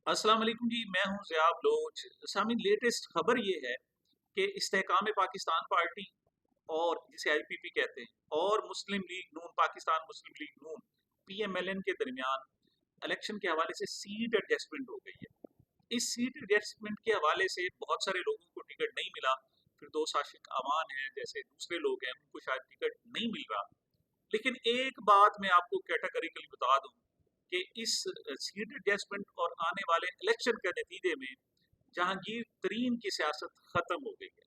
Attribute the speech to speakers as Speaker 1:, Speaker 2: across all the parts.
Speaker 1: अस्सलाम वालेकुम जी, मैं हूँ ज़ियाब लोच। सामीन, लेटेस्ट खबर ये है कि इस्तेहकाम पाकिस्तान पार्टी और जिसे आईपीपी कहते हैं और मुस्लिम लीग नून, पाकिस्तान मुस्लिम लीग नून, पीएमएलएन के दरमियान इलेक्शन के हवाले से सीट एडजस्टमेंट हो गई है। इस सीट एडजस्टमेंट के हवाले से बहुत सारे लोगों को टिकट नहीं मिला। फिरदौस आशिक अमान है जैसे दूसरे लोग हैं, उनको शायद टिकट नहीं मिल रहा। लेकिन एक बात मैं आपको कैटेगरिकली बता दूं कि इस सीट एडजस्टमेंट और आने वाले इलेक्शन के नतीजे में जहांगीर तरीन की सियासत खत्म हो गई है।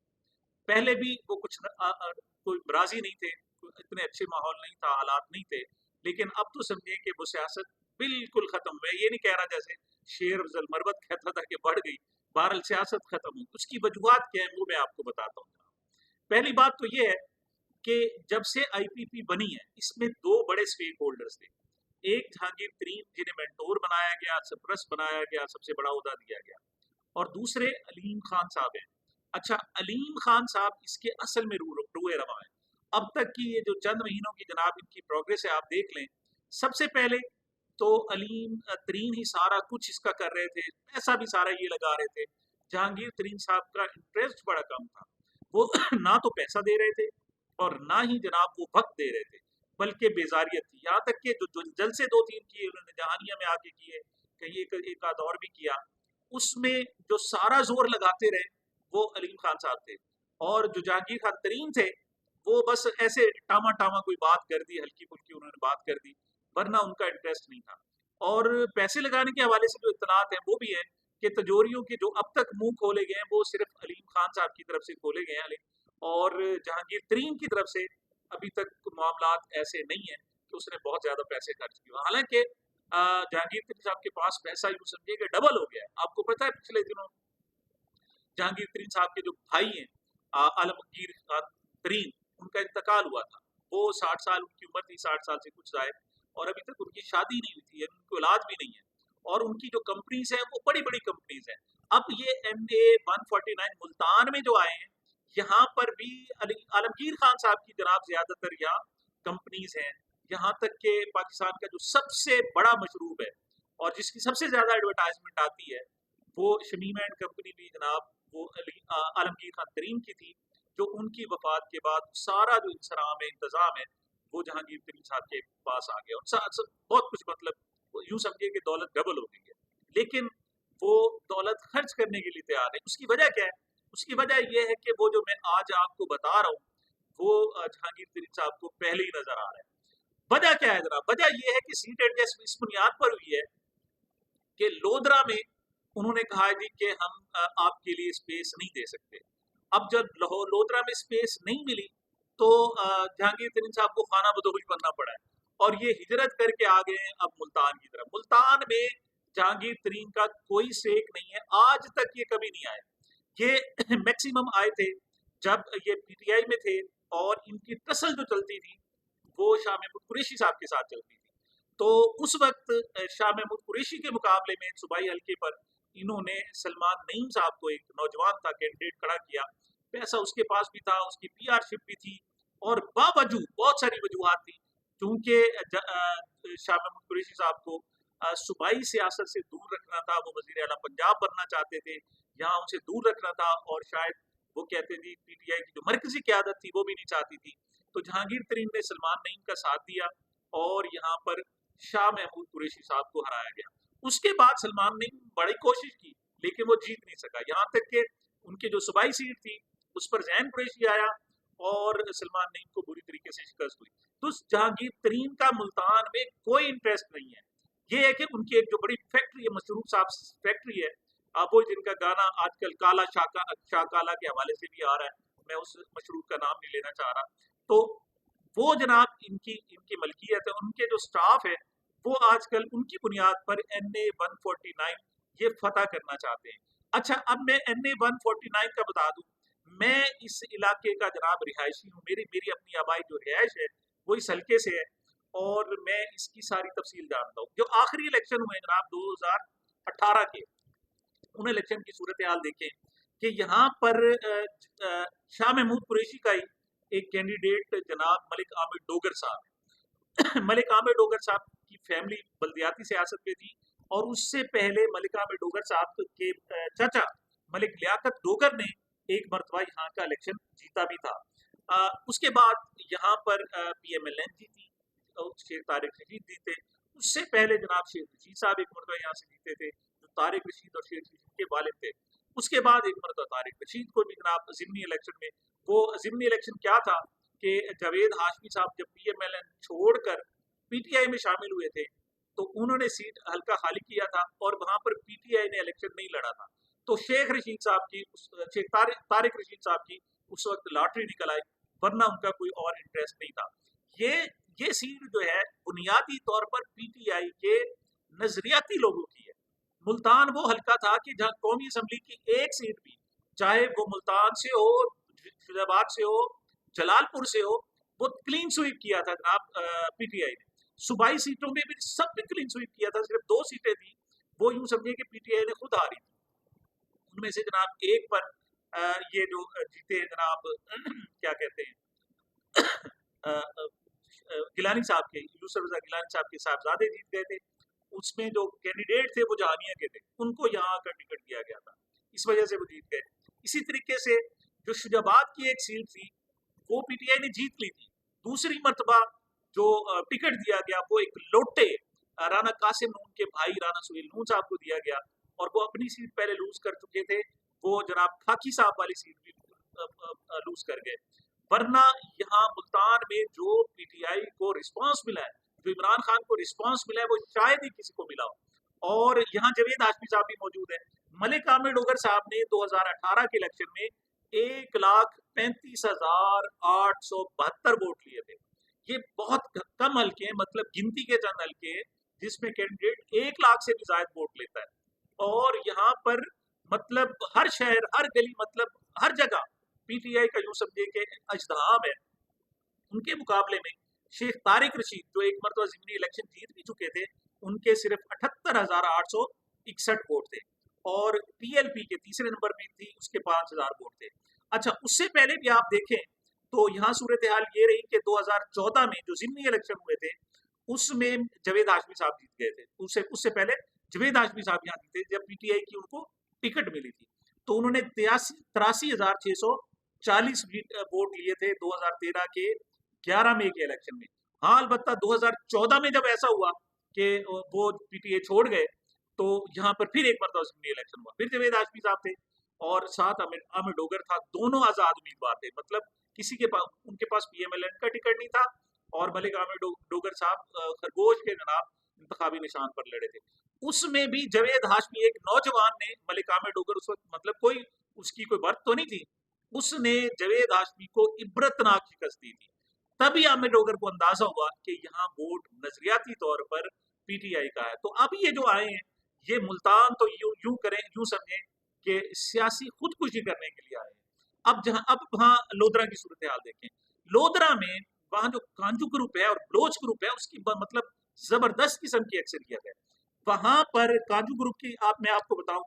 Speaker 1: पहले भी वो कोई राजी नहीं थे, इतने अच्छे माहौल नहीं था, हालात नहीं थे। लेकिन अब तो समझिए कि वो सियासत बिल्कुल खत्म। मैं ये नहीं कह रहा जैसे शेर अफजल मरवत कहता था कि बढ़ गई, बहरहाल सियासत खत्म हुई। उसकी वजूहत क्या है वो मैं आपको बताता हूँ। पहली बात तो ये है कि जब से आईपीपी बनी है इसमें दो बड़े स्टेक होल्डर्स थे। एक जहांगीर तरीन जिन्हें मेंटोर बनाया गया, सरप्रस्त बनाया गया, सबसे बड़ा ओहदा दिया गया, और दूसरे अलीम खान साहब हैं। अच्छा, अलीम खान साहब इसके असल में रुए रवा है। अब तक की ये जो चंद महीनों की जनाब इनकी प्रोग्रेस है, आप देख लें। सबसे पहले तो अलीम तरीन ही सारा कुछ इसका कर रहे थे, पैसा भी सारा ये लगा रहे थे। जहांगीर तरीन साहब का इंटरेस्ट बड़ा कम था। वो ना तो पैसा दे रहे थे और ना ही जनाब वो वक्त दे रहे थे, बल्कि बेजारियत थी। यहाँ तक कि जो जलसे दो तीन किए उन्होंने जहानिया में आके किए, कहीं एक आध और भी किया, उसमें जो सारा जोर लगाते रहे वो अलीम खान साहब थे। और जो जहांगीर खान तरीन थे वो बस ऐसे टामा टामा कोई बात कर दी, हल्की फुल्की उन्होंने बात कर दी, वरना उनका इंटरेस्ट नहीं था। और पैसे लगाने के हवाले से जो इतलात है वो भी है कि तिजोरियों के जो अब तक मुंह खोले गए हैं वो सिर्फ अलीम खान साहब की तरफ से खोले गए हैं, और जहांगीर तरीन की तरफ से अभी तक मामलात ऐसे नहीं है कि उसने बहुत ज्यादा पैसे खर्च किए। हालांकि जहांगीर तरीन साहब के पास पैसा यूं समझिए कि डबल हो गया है। आपको पता है पिछले दिनों जहांगीर तरीन साहब के जो भाई हैं, आलमगीर खान तरीन, उनका इंतकाल हुआ था। वो 60 साल उनकी उम्र थी, 60 साल से कुछ जाए, और अभी तक उनकी शादी नहीं हुई थी, उनकी औलाद भी नहीं है। और उनकी जो कंपनीज हैं वो बड़ी बड़ी कंपनीज हैं। अब ये MA-149 मुल्तान में जो आए हैं, यहाँ पर भी आलमगीर खान साहब की जनाब ज्यादातर यहाँ कंपनीज हैं। यहाँ तक के पाकिस्तान का जो सबसे बड़ा मशरूब है और जिसकी सबसे ज्यादा एडवर्टाइजमेंट आती है, वो शमीम एंड कंपनी भी जनाब वो आलमगीर खान तरीन की थी। जो उनकी वफात के बाद सारा जो इंसराम है, इंतजाम है, वो जहांगीर तरीन साहब के पास आ गया। और बहुत कुछ, मतलब यूं समझिए कि दौलत डबल हो गई है। लेकिन वो दौलत खर्च करने के लिए तैयार है। उसकी वजह क्या है? उसकी वजह यह है कि वो जो मैं आज आपको बता रहा हूँ वो जहांगीर तरीन साहब को पहले ही नजर आ रहा है। वजह क्या है जनाब? वजह यह है कि सीट एडजस्ट इस बुनियाद पर हुई है कि लोधरा में उन्होंने कहा जी कि हम आपके लिए स्पेस नहीं दे सकते। अब जब लोधरा में स्पेस नहीं मिली तो जहांगीर तरीन साहब को खाना बदोश बनना पड़ा है, और ये हिजरत करके आ गए हैं अब मुल्तान की तरफ। मुल्तान में जहांगीर तरीन का कोई सेक नहीं है, आज तक ये कभी नहीं आए। ये मैक्सिमम आए थे जब ये पीटीआई में थे, और इनकी टसल जो चलती थी वो शाह महमूद कुरैशी साहब के साथ चलती थी। तो उस वक्त शाह महमूद कुरैशी के मुकाबले में सूबाई हल्के पर इन्होंने सलमान नईम साहब को, एक नौजवान था, कैंडिडेट खड़ा किया। पैसा उसके पास भी था, उसकी पीआरशिप भी थी, और बावजूद बहुत सारी वजूहत थी। क्योंकि शाह महमूद कुरैशी साहब को सूबाई सियासत से दूर रखना था, वो वजीर आला पंजाब बनना चाहते थे, यहाँ उनसे दूर रखना था, और शायद वो कहते थे पीटीआई की जो मरकजी क्यादत थी वो भी नहीं चाहती थी। तो जहांगीर तरीन ने सलमान नईम का साथ दिया और यहाँ पर शाह महमूद कुरैशी साहब को हराया गया। उसके बाद सलमान नईम बड़ी कोशिश की, लेकिन वो जीत नहीं सका। यहाँ तक कि उनकी जो सूबाई सीट थी उस पर जैन कुरैशी आया और सलमान नईम को बुरी तरीके से शिकस्त हुई। तो जहांगीर तरीन का मुल्तान में कोई इंटरेस्ट नहीं है। ये है कि उनकी एक जो बड़ी फैक्ट्री है, मशरूफ साहब फैक्ट्री है, वो जिनका गाना आजकल काला शाह काला के हवाले से भी आ रहा है, मैं उस मशरूफ का नाम नहीं लेना चाह रहा। तो वो जनाब इनकी इनकी मलकियत है। उनके जो स्टाफ है वो आजकल उनकी बुनियाद पर NA-149 ये फतह करना चाहते हैं। अच्छा, अब मैं NA-149 का बता दूं, मैं इस इलाके का जनाब रिहायशी हूँ। मेरी मेरी अपनी आबाई जो रिहायश है वो इस हल्के से है, और मैं इसकी सारी तफसील जानता हूँ। जो आखिरी इलेक्शन हुए जनाब 2018 के, उन इलेक्शन की सूरत हाल देखें कि यहाँ पर शाह महमूद कुरैशी का ही एक कैंडिडेट जनाब मलिक आमिर डोगर साहब है। मलिक आमिर डोगर साहब की फैमिली बल्दियाती सियासत में थी, और उससे पहले मलिक आमिर डोगर साहब के चाचा मलिक लियाकत डोगर ने एक मरतबा यहाँ का इलेक्शन जीता भी था। उसके बाद यहाँ पर PMLN जीती और शेख तारिक रशीद जीते। उससे पहले जनाब शेख रशीद साहब एक मरतबा यहाँ से जीते थे, जो तारिक रशीद और शेख रशीद के वालिद थे। उसके बाद एक मरतबा तारिक रशीद को भी जनाब ज़िमनी इलेक्शन में, वो ज़िमनी इलेक्शन क्या था कि जावेद हाशमी साहब जब PMLN छोड़कर PTI में शामिल हुए थे तो उन्होंने सीट हल्का खाली किया था और वहां पर PTI ने इलेक्शन नहीं लड़ा था। तो शेख रशीद साहब की शेख तारिक रशीद साहब की उस वक्त लॉटरी निकल आई, वरना उनका कोई और इंटरेस्ट नहीं था। ये सीट जो है बुनियादी तौर पर PTI के नजरियाती लोगों की है। मुल्तान वो हल्का था कि जहां कौमी असम्बली की एक सीट भी, चाहे वो मुल्तान से हो, फैजाबाद से हो, जलालपुर से हो, वो क्लीन स्वीप किया था जनाब PTI ने। सूबाई सीटों में भी सब पे क्लीन स्वीप किया था, सिर्फ 2 सीटें थी वो यूं समझे कि PTI ने खुद हारी थी। उनमें से जनाब एक पर ये जो जीते जनाब क्या कहते हैं गिलानी साहब के, यूसुफ रजा गिलानी साहब के साहबजादे जीत गए थे। उसमें जो कैंडिडेट थे वो जहानिया के थे, उनको यहाँ का टिकट दिया गया था, इस वजह से वो जीत गए। इसी तरीके से जो शुजाबाद की एक सीट थी वो PTI ने जीत ली थी। दूसरी मरतबा जो टिकट दिया गया वो एक लोटे राना कासिम नून के भाई राना सुहेल नून साहब को दिया गया, और वो अपनी सीट पहले लूज कर चुके थे, वो जनाब खाकी साहब वाली सीट भी लूज कर गए। वरना यहाँ मुल्तान में जो PTI को रिस्पांस मिला है, जो इमरान खान को रिस्पांस मिला है, वो शायद ही किसी को मिला हो। और यहाँ जावेद हाशमी साहब भी मौजूद है। मलिक आमिर डोगर साहब ने 2018 के इलेक्शन में 1,35,872 वोट लिए थे। ये बहुत कम हल्के हैं, मतलब गिनती के चंद हल्के हैं जिसमें कैंडिडेट 1 लाख से भी ज्यादा वोट लेता है। और यहाँ पर मतलब हर शहर, हर गली, मतलब हर जगह PTI का यूं समझे कि अजदाम है। उनके मुकाबले में शेख तारिक रशीद जो एक मरतबा ज़िमनी इलेक्शन जीत भी चुके थे, उनके सिर्फ 78,861 वोट थे, और PLP के तीसरे नंबर पर थी, उसके 5,000 वोट थे। अच्छा, उससे पहले भी आप देखें तो यहाँ सूरत हाल ये रही कि 2014 में जो ज़िमनी इलेक्शन हुए थे उसमें जावेद हाशमी साहब जीत गए थे। उससे पहले जावेद हाशमी साहब यहाँ जीते जब PTI की उनको टिकट मिली थी, तो उन्होंने 83,640 वोट लिए थे 2013 के 11 मई के इलेक्शन में। हाँ, अलबत्ता 2014 में जब ऐसा हुआ कि वो PTI छोड़ गए, तो यहाँ पर फिर एक मरतबा ज़िमनी इलेक्शन हुआ, फिर जावेद हाशमी साहब थे और साथ आमिर डोगर था। दोनों आज़ाद उम्मीदवार थे, मतलब किसी के पास, उनके पास PMLN का टिकट नहीं था, और मलिक आमिर डोगर साहब खरगोश के जनाब इंतखाबी निशान पर लड़े थे। उसमें भी जावेद हाशमी, एक नौजवान ने, मलिक आमिर डोगर उस वक्त मतलब कोई उसकी कोई बर्थ तो नहीं थी, उसने जावेद हाशमी को इबरतनाक शिकस्त दी थी। तभी आमिर डोगर को अंदाजा हुआ कि यहाँ वोट नजरियाती तौर पर PTI का है। तो अब ये जो आए हैं, ये मुल्तान तो यूं करें, यूं समझें कि सियासी खुदकुशी करने के लिए आए हैं। अब वहाँ लोधरा की सूरत हाल देखें। लोधरा में वहाँ जो कांजू ग्रुप है और बलोच ग्रुप है, उसकी मतलब जबरदस्त किस्म की अक्सरियत है। वहां पर कांजू ग्रुप की मैं आपको बताऊं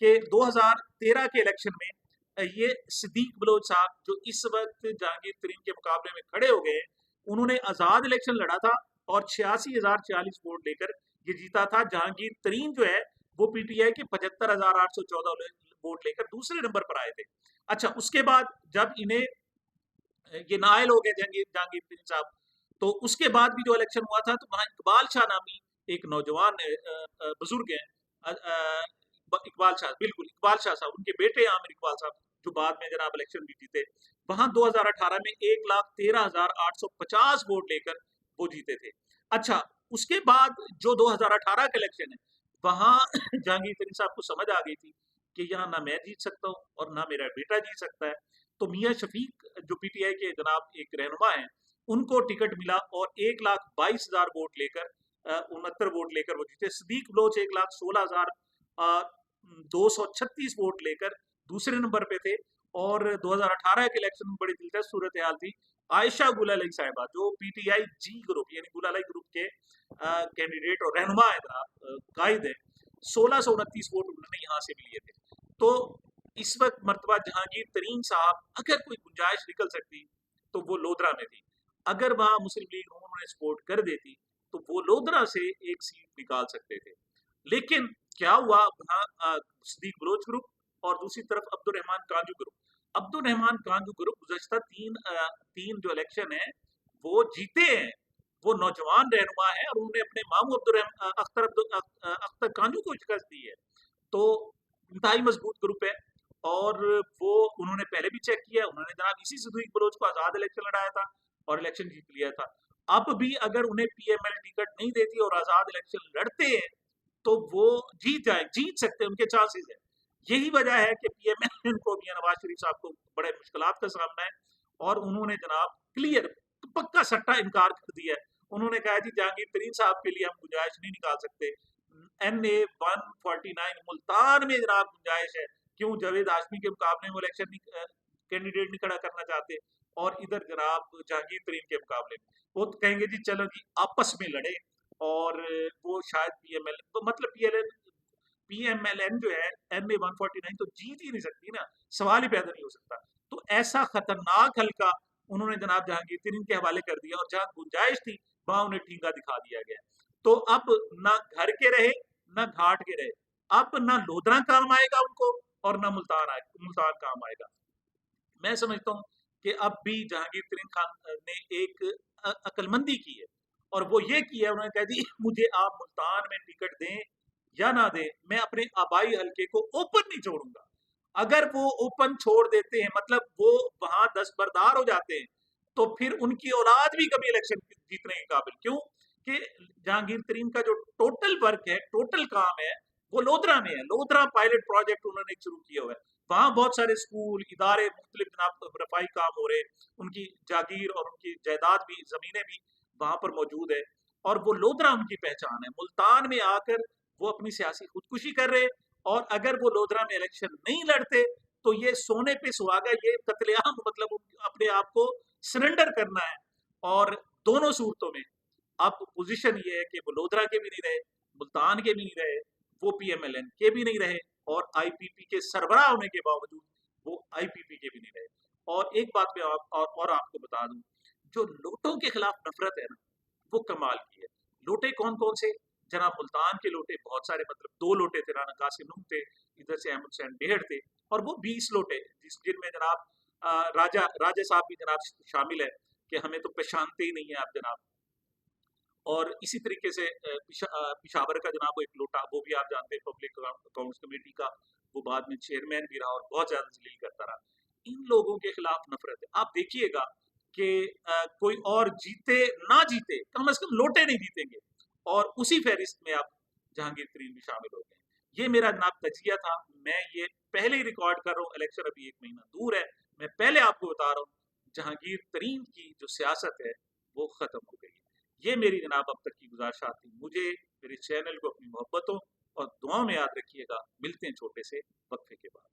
Speaker 1: कि 2013 के इलेक्शन में ये सिद्दीक बलोच साहब जो इस वक्त जहांगीर तरीन के मुकाबले में खड़े हो गए, उन्होंने आजाद इलेक्शन लड़ा था और 86,040 वोट लेकर ये जीता था। जहांगीर तरीन जो है वो PTI के 75,814 वोट लेकर दूसरे नंबर पर आए थे। अच्छा, उसके बाद जब इन्हें ये नायल हो गए जहांगीर तरीन साहब, तो उसके बाद भी जो इलेक्शन हुआ था, तो वहां इकबाल शाह नामी एक नौजवान बुजुर्ग हैं, इकबाल शाह, बिल्कुल इकबाल शाह साहब, उनके बेटे आमिर इकबाल साहब, जो बाद में जनाब इलेक्शन भी जीते। वहां 2018 में 1,13,850 वोट लेकर वो जीते थे। अच्छा, उसके बाद जो 2018 का इलेक्शन है, वहां जहांगीर तरीन साहब को समझ आ गई थी कि यहाँ ना मैं जीत सकता हूँ और ना मेरा बेटा जीत सकता है। तो मियाँ शफीक जो PTI के जनाब एक रहनुमा हैं, उनको टिकट मिला और 1,22,000 वोट लेकर 69 वोट लेकर वो जीते। सिद्दीक बलोच 1,16,236 वोट लेकर दूसरे नंबर पे थे। और 2018 के इलेक्शन में बड़ी दिलचस्प सूरत हाल थी। आयशा गुलाली साहिबा जो PTI G ग्रुप यानी गुलाली ग्रुप के कैंडिडेट और रहनुमा है, कायद है, 1,629 वोट उन्होंने यहाँ से भी लिए थे। तो इस वक्त मरतबा जहांगीर तरीन साहब, अगर कोई गुंजाइश निकल सकती तो वो लोधरा में थी। अगर वहां मुस्लिम लीग उन्होंने सपोर्ट कर देती तो वो लोधरा से एक सीट निकाल सकते थे। लेकिन क्या हुआ वहाँ सिद्दीक बलोच ग्रुप और दूसरी तरफ अब्दुल रहमान कांजू ग्रुप। अब्दुल रहमान कांजू ग्रुप गुज़श्ता तीन जो इलेक्शन है वो जीते हैं, वो नौजवान रहनुमा है और उन्होंने अपने मामू अख्तर कांजू को शिकस्त दी है। तो इंतहाई मजबूत ग्रुप है और वो उन्होंने पहले भी चेक किया, उन्होंने जनाब इसी सिद्दीक बलोच को आजाद इलेक्शन लड़ाया था और इलेक्शन जीत लिया था। अब भी अगर उन्हें पीएमएल टिकट नहीं देती और आजाद इलेक्शन लड़ते हैं तो वो जीत सकते हैं, उनके चांसेस है। यही वजह है कि पीएमएल को मियां नवाज शरीफ साहब को बड़े मुश्किलात का सामना है और उन्होंने जनाब क्लियर पक्का सट्टा इनकार कर दिया है। उन्होंने कहा जी जहांगीर तरीन साहब के लिए हम गुंजाइश नहीं निकाल सकते, NA 149 मुल्तान में जनाब गुंजाइश है, क्यों जावेद हाशमी के मुकाबले में इलेक्शन कैंडिडेट नहीं खड़ा करना चाहते और इधर जनाब जहांगीर तरीन के मुकाबले में वो तो कहेंगे जी चलो जी आपस में लड़े और वो शायद पीएमएल तो मतलब पीएमएलएन जो है NA 149 तो जीत ही नहीं सकती ना, सवाल ही पैदा नहीं हो सकता। तो ऐसा खतरनाक हल्का उन्होंने जनाब जहांगीर तरीन के हवाले कर दिया और जहां गुंजाइश थी वहां उन्हें ठीका दिखा दिया गया। तो अब ना घर के रहे ना घाट के रहे, अब ना लोधरा काम आएगा उनको और ना मुल्तान काम आएगा। मैं समझता हूँ कि अब भी जहांगीर तरीन खान ने एक अकलमंदी की है और वो ये की है, उन्होंने कह दी मुझे आप मुल्तान में टिकट दें या ना दें, मैं अपने आबाई हल्के को ओपन नहीं छोड़ूंगा। अगर वो ओपन छोड़ देते हैं मतलब वो वहां दस्तबरदार हो जाते हैं तो फिर उनकी औलाद भी कभी इलेक्शन जीतने के काबिल क्यों कि जहांगीर तरीन का जो टोटल वर्क है, टोटल काम है, वो लोधरा में है। लोधरा पायलट प्रोजेक्ट उन्होंने शुरू किया हुआ है, वहां बहुत सारे स्कूल इदारे मुख्तलिफ जनाब रफाई काम हो रहे, उनकी जागीर और उनकी जायदाद भी जमीनें भी वहां पर मौजूद है और वो लोधरा उनकी पहचान है। मुल्तान में आकर वो अपनी सियासी खुदकुशी कर रहे और अगर वो लोधरा में इलेक्शन नहीं लड़ते तो ये सोने पे सुहागा, ये कत्लेआम मतलब अपने आप को सरेंडर करना है। और दोनों सूरतों में अब पोजीशन ये है कि वो लोधरा के भी नहीं रहे, मुल्तान के भी नहीं रहे, वो पीएमएलएन के भी नहीं रहे और आईपीपी के सरबराह होने के बावजूद वो आईपीपी के भी नहीं रहे। और एक बात मैं और आपको बता दूं, जो लोटों के खिलाफ नफरत है ना वो कमाल की है। लोटे कौन कौन से, जनाब मुल्तान के लोटे बहुत सारे, मतलब 2 लोटे थे, राना कासिम नून थे, इधर से अहमद हुसैन डेहड़ थे और वो 20 लोटे जिनमें जनाब राजा राजा साहब भी जनाब शामिल है कि हमें तो पहचानते ही नहीं है आप जनाब। और इसी तरीके से पिशावर का जनाब वो एक लोटा, वो भी आप जानते हैं पब्लिक अकाउंट्स कमेटी का, वो बाद में चेयरमैन भी रहा और बहुत ज्यादा जलील करता रहा। इन लोगों के खिलाफ नफरत है। आप देखिएगा कि कोई और जीते ना जीते कम से कम लोटे नहीं जीतेंगे और उसी फहरिस्त में आप जहांगीर तरीन भी शामिल हो गए। ये मेरा जनाब तजिया था, मैं ये पहले ही रिकॉर्ड कर रहा हूँ, इलेक्शन अभी 1 महीना दूर है, मैं पहले आपको बता रहा हूँ जहांगीर तरीन की जो सियासत है वो खत्म हो गई। ये मेरी जनाब अब तक की गुजारिशात थी। मुझे मेरे चैनल को अपनी मोहब्बतों और दुआओं में याद रखिएगा। मिलते हैं छोटे से वक्फे के बाद।